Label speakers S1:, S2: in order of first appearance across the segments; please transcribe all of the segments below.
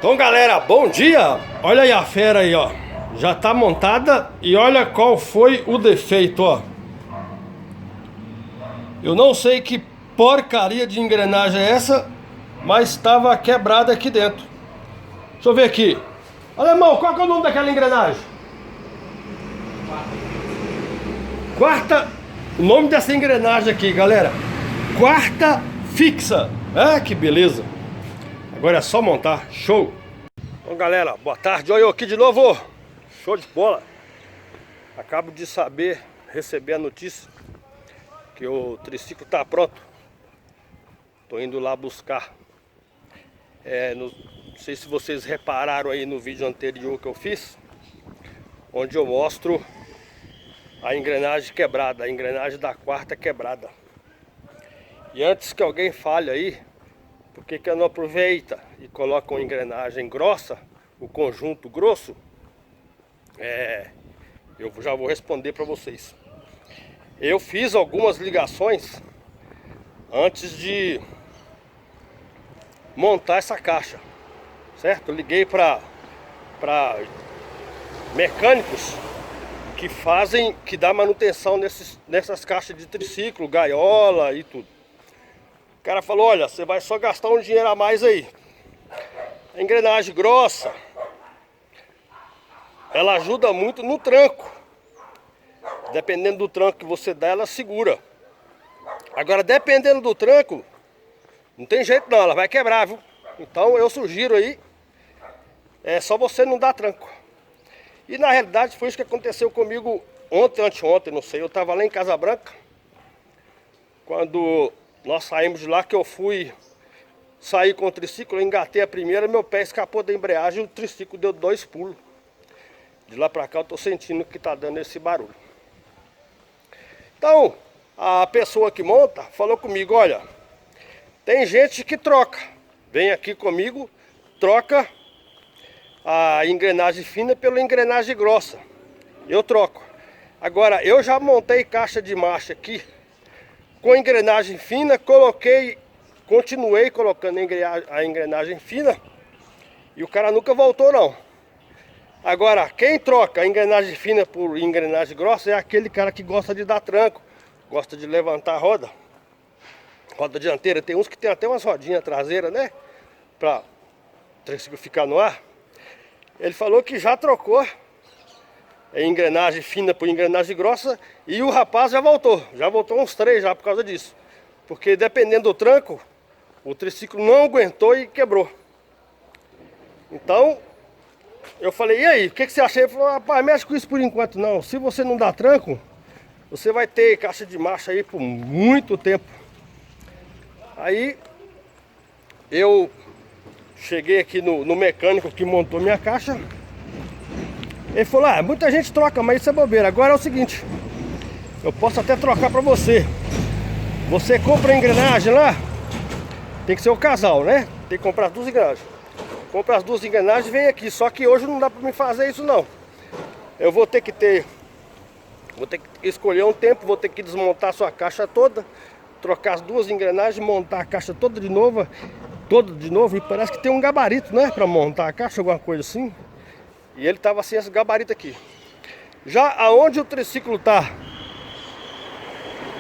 S1: Então galera, bom dia! Olha aí a fera aí, ó. Já tá montada e olha qual foi o defeito, ó. Eu não sei que porcaria de engrenagem é essa, mas estava quebrada aqui dentro. Deixa eu ver aqui. Alemão, qual que é o nome daquela engrenagem? Quarta. O nome dessa engrenagem aqui, galera, quarta fixa. Ah, que beleza. Agora é só montar, show. Bom galera, boa tarde, olha eu aqui de novo. Show de bola. Acabo de receber a notícia que o triciclo tá pronto. Tô indo lá buscar. Não sei se vocês repararam aí no vídeo anterior que eu fiz, onde eu mostro a engrenagem quebrada, a engrenagem da quarta quebrada. E antes que alguém fale aí, por que que eu não aproveita e coloca uma engrenagem grossa, o conjunto grosso? Eu já vou responder para vocês. Eu fiz algumas ligações antes de montar essa caixa, certo? Eu liguei para mecânicos que dá manutenção nessas caixas de triciclo, gaiola e tudo. O cara falou, olha, você vai só gastar um dinheiro a mais aí. A engrenagem grossa, ela ajuda muito no tranco. Dependendo do tranco que você dá, ela segura. Agora, dependendo do tranco, não tem jeito não, ela vai quebrar, viu? Então eu sugiro aí, é só você não dar tranco. E na realidade foi isso que aconteceu comigo ontem, anteontem, não sei. Eu estava lá em Casa Branca, quando nós saímos de lá, que eu sair com o triciclo, eu engatei a primeira, meu pé escapou da embreagem e o triciclo deu 2 pulos. De lá pra cá eu tô sentindo que tá dando esse barulho. Então, a pessoa que monta falou comigo, olha, tem gente que troca. Vem aqui comigo, troca a engrenagem fina pela engrenagem grossa. Eu troco. Agora, eu já montei caixa de marcha aqui com engrenagem fina, continuei colocando a engrenagem fina e o cara nunca voltou não. Agora, quem troca a engrenagem fina por engrenagem grossa é aquele cara que gosta de dar tranco, gosta de levantar a roda dianteira. Tem uns que tem até umas rodinhas traseiras, né? Pra o triciclo ficar no ar. Ele falou que já trocou a engrenagem fina por engrenagem grossa e o rapaz já voltou uns 3 já por causa disso. Porque dependendo do tranco, o triciclo não aguentou e quebrou. Então, eu falei, e aí, o que você acha? Ele falou, rapaz, mexe com isso por enquanto não. Se você não dá tranco, você vai ter caixa de marcha aí por muito tempo. Aí, eu cheguei aqui no mecânico que montou minha caixa. Ele falou, muita gente troca, mas isso é bobeira. Agora é o seguinte, eu posso até trocar pra você. Você compra a engrenagem lá, tem que ser o casal, né? Tem que comprar as 2 engrenagens. Compra as 2 engrenagens e vem aqui. Só que hoje não dá pra me fazer isso não. Eu vou ter que escolher um tempo, vou ter que desmontar a sua caixa toda, trocar as 2 engrenagens, montar a caixa toda de novo, e parece que tem um gabarito, né, pra montar a caixa, alguma coisa assim. E ele tava sem esse gabarito aqui. Já aonde o triciclo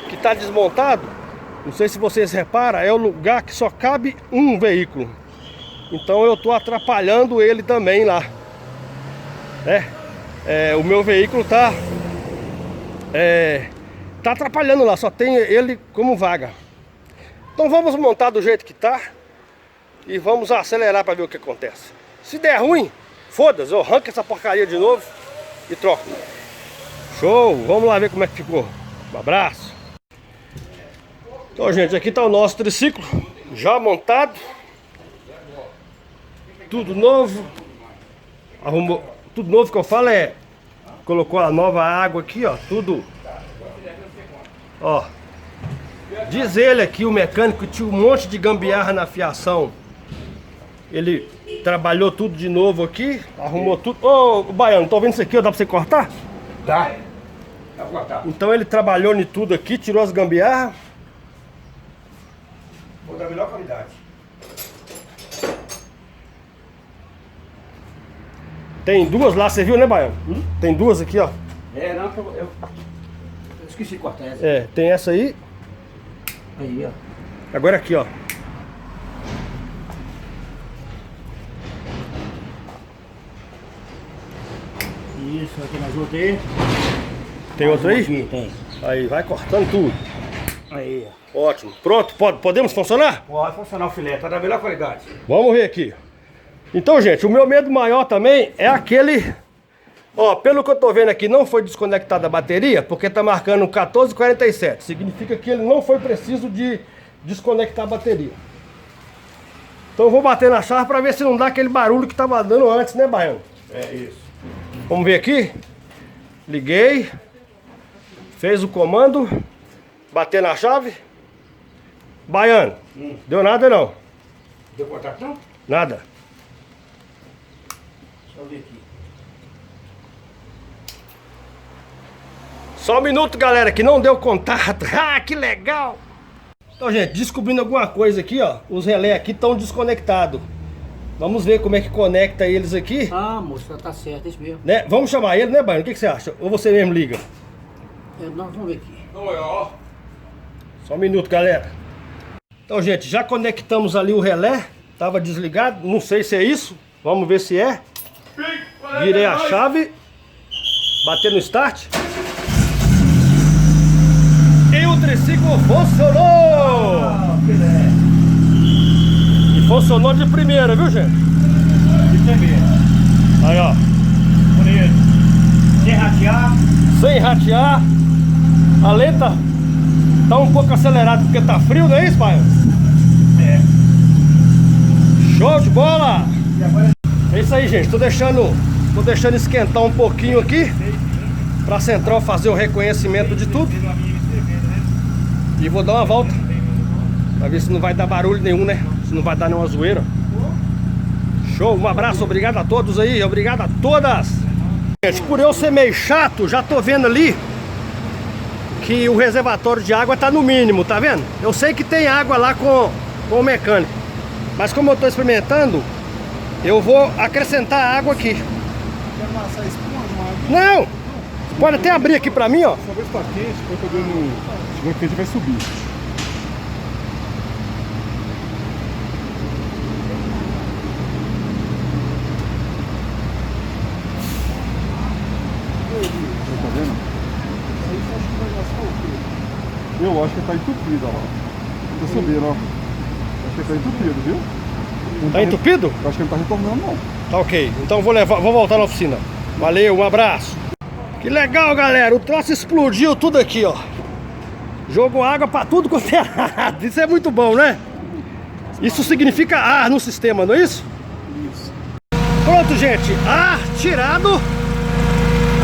S1: que tá desmontado, não sei se vocês reparam, é o lugar que só cabe um veículo. Então eu tô atrapalhando ele também lá, né? O meu veículo tá atrapalhando lá, só tem ele como vaga. Então vamos montar do jeito que tá e vamos acelerar para ver o que acontece. Se der ruim, foda-se, eu arranco essa porcaria de novo e troco. Show, vamos lá ver como é que ficou. Um abraço. Então gente, aqui tá o nosso triciclo já montado, tudo novo. Arrumou, tudo novo que eu falo colocou a nova água aqui, ó, tudo. Ó, diz ele aqui, o mecânico, que tinha um monte de gambiarra na fiação. Ele trabalhou tudo de novo aqui, arrumou tudo. Ô, Baiano, tô vendo isso aqui, ó, dá pra você cortar?
S2: Dá. Dá pra cortar.
S1: Então ele trabalhou em tudo aqui, tirou as gambiarras.
S2: Vou dar a melhor qualidade.
S1: Tem duas lá, você viu, né, Baiano? Tem duas aqui, ó.
S2: É, não, eu esqueci de cortar essa.
S1: É, tem essa aí.
S2: Aí, ó.
S1: Agora aqui, ó.
S2: Isso, aqui mais outra aí.
S1: Tem outra aí?
S2: Aqui, tem.
S1: Aí, vai cortando tudo.
S2: Aí, ó.
S1: Ótimo. Pronto, podemos funcionar?
S2: Pode funcionar o filé, tá da melhor qualidade.
S1: Vamos ver aqui. Então, gente, o meu medo maior também é aquele... Ó, pelo que eu tô vendo aqui, não foi desconectada a bateria, porque tá marcando 14h47. Significa que ele não foi preciso de desconectar a bateria. Então eu vou bater na chave pra ver se não dá aquele barulho que tava dando antes, né, Baiano?
S2: É isso.
S1: Vamos ver aqui. Liguei. Fez o comando. Bater na chave. Baiano. Deu nada não.
S2: Deu contato não?
S1: Nada.
S2: Deixa eu ver aqui.
S1: Só um minuto, galera, que não deu contato. Ah, que legal! Então, gente, descobrindo alguma coisa aqui, ó. Os relés aqui estão desconectados. Vamos ver como é que conecta eles aqui.
S2: Ah, moço, tá certo, é isso mesmo.
S1: Né? Vamos chamar ele, né, Baiano? O que você acha? Ou você mesmo liga?
S2: Nós vamos ver aqui.
S1: Só um minuto, galera. Então, gente, já conectamos ali o relé. Tava desligado, não sei se é isso. Vamos ver se é. Virei a chave. Bater no start. E o triciclo funcionou!
S2: Ah, filé.
S1: E funcionou de primeira, viu, gente?
S2: De primeira.
S1: Aí, ó.
S2: Bonito. Sem ratear.
S1: Sem ratear. A lenta tá um pouco acelerada porque tá frio, não é isso, pai?
S2: É.
S1: Show de bola!
S2: E agora
S1: É isso aí, gente. Tô deixando esquentar um pouquinho aqui pra central fazer o reconhecimento de tudo. E vou dar uma volta pra ver se não vai dar barulho nenhum, né? Se não vai dar nenhuma zoeira. Show, um abraço, obrigado a todos aí, obrigado a todas. Gente, por eu ser meio chato, já tô vendo ali que o reservatório de água tá no mínimo, tá vendo? Eu sei que tem água lá com o mecânico, mas como eu tô experimentando, eu vou acrescentar água aqui.
S3: Quer passar espuma de uma água?
S1: Não! Pode até abrir aqui pra mim, ó.
S3: Só ver se tá quente, quando eu dando. Chegando quente vai subir. Tá vendo? Aí você acha que vai gastar o quê? Eu acho que tá entupido, ó lá. Tá subindo, ó. Acho que tá entupido, viu? Não
S1: Tá entupido?
S3: Eu acho que ele não tá retornando, não.
S1: Tá ok, então vou voltar na oficina. Valeu, um abraço. Que legal, galera, o troço explodiu tudo aqui, ó. Jogou água pra tudo quanto é lado. Isso é muito bom, né? Isso significa ar no sistema, não é isso?
S3: Isso.
S1: Pronto, gente, ar tirado.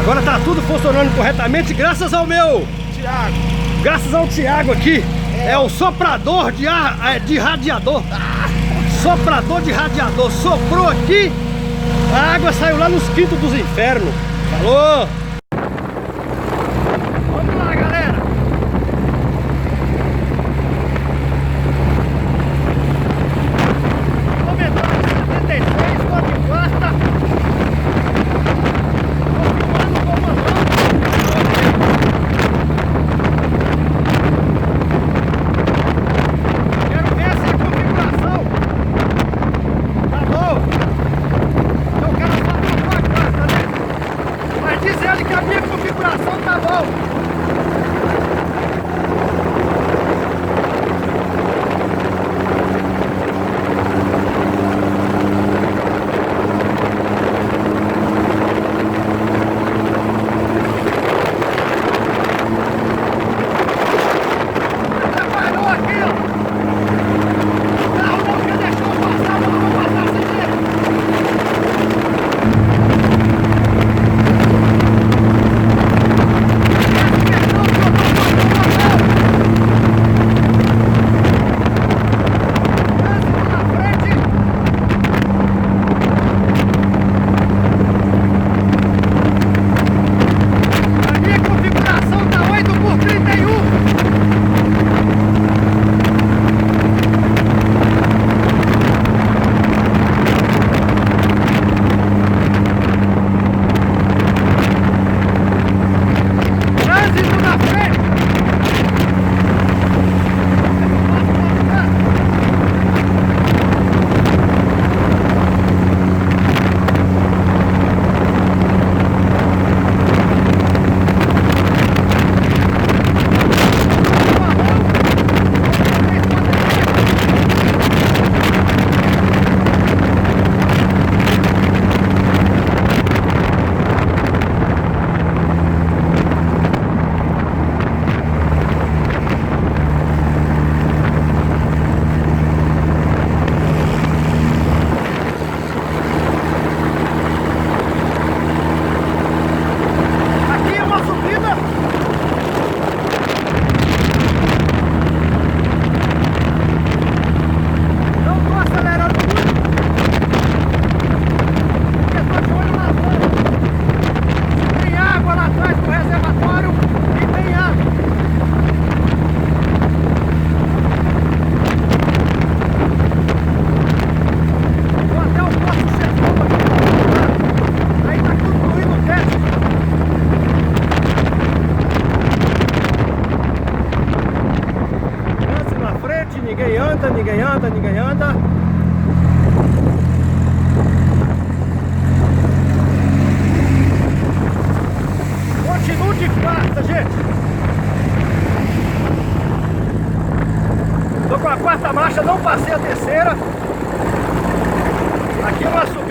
S1: Agora tá tudo funcionando corretamente graças ao meu
S3: Tiago.
S1: Graças ao Thiago aqui. É o soprador de ar, de radiador. Soprador de radiador. Soprou aqui, a água saiu lá nos quintos dos infernos. Falou! Vamos lá, galera! Comentário 76, quanto importa? Quero ver essa configuração. Tá bom? Então o cara só comprou a quarta, né? Mas diz ele que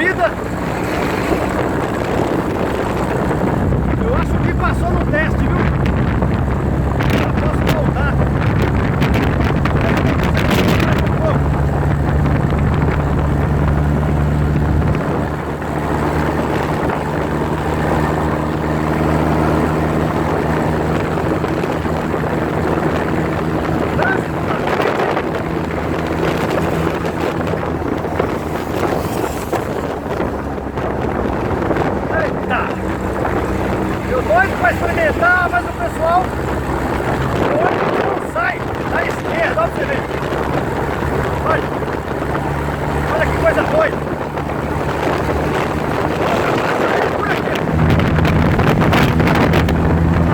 S1: subida. Eu acho que passou no teste, viu? Eu posso voltar. Eu doido para experimentar, mas o pessoal não sai da esquerda, olha pra você ver. Olha, olha que coisa doida. Por aqui.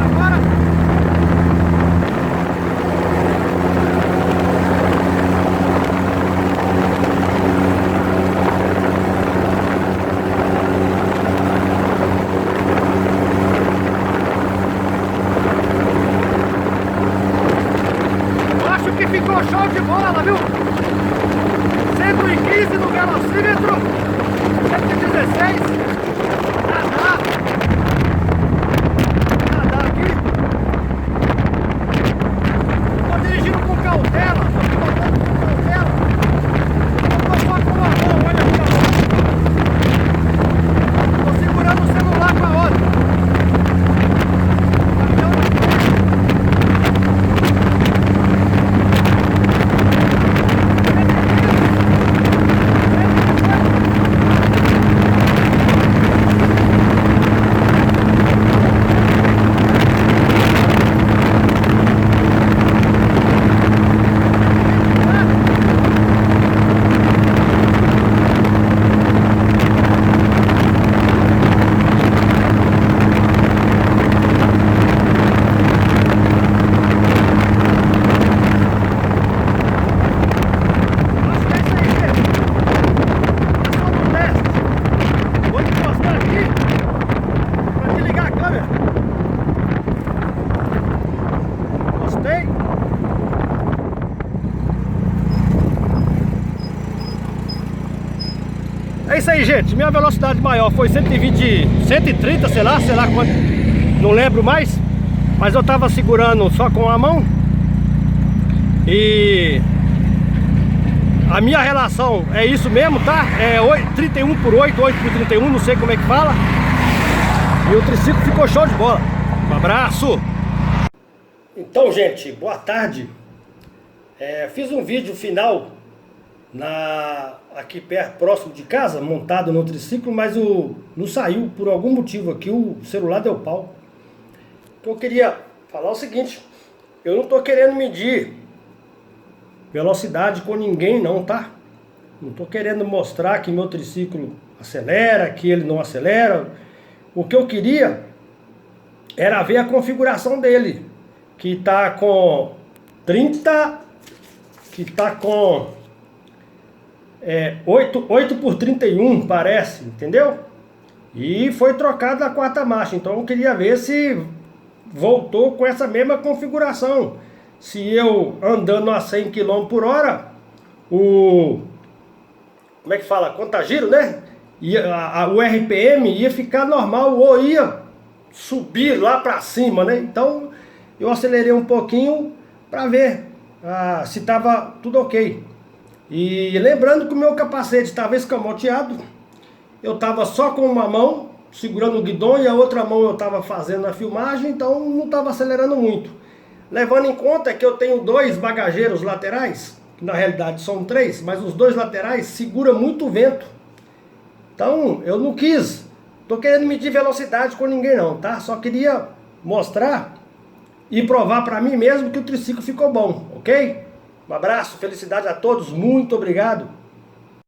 S1: Agora. Que ficou show de bola, viu? 115 no velocímetro, 116. Nada aqui. Tô dirigindo com cautela, tô pilotando com cautela. Não tô só com uma mão, olha aqui a mão. Tô segurando o celular com a outra. É isso aí, gente. Minha velocidade maior foi 120, 130, sei lá quanto, não lembro mais. Mas eu tava segurando só com a mão. E a minha relação é isso mesmo, tá? É 31 por 8, 8 por 31, não sei como é que fala. E o triciclo ficou show de bola. Um abraço! Então, gente, boa tarde. Fiz um vídeo final aqui perto, próximo de casa, montado no triciclo, mas não saiu por algum motivo aqui, o celular deu pau. Então eu queria falar o seguinte: eu não tô querendo medir velocidade com ninguém não, tá? Não tô querendo mostrar que meu triciclo acelera, que ele não acelera. O que eu queria era ver a configuração dele, que tá com 30, que tá com 8 por 31, parece, entendeu? E foi trocado a quarta marcha, então eu queria ver se voltou com essa mesma configuração. Se eu andando a 100 km por hora, como é que fala? Contagiro, né? O RPM ia ficar normal ou ia subir lá pra cima, né? Então eu acelerei um pouquinho pra ver se tava tudo ok. E lembrando que o meu capacete estava escamoteado, eu estava só com uma mão segurando o guidão e a outra mão eu estava fazendo a filmagem, então não estava acelerando muito. Levando em conta que eu tenho dois bagageiros laterais, que na realidade são 3, mas os dois laterais seguram muito vento. Então eu não tô querendo medir velocidade com ninguém não, tá? Só queria mostrar e provar para mim mesmo que o triciclo ficou bom, ok? Um abraço, felicidade a todos, muito obrigado.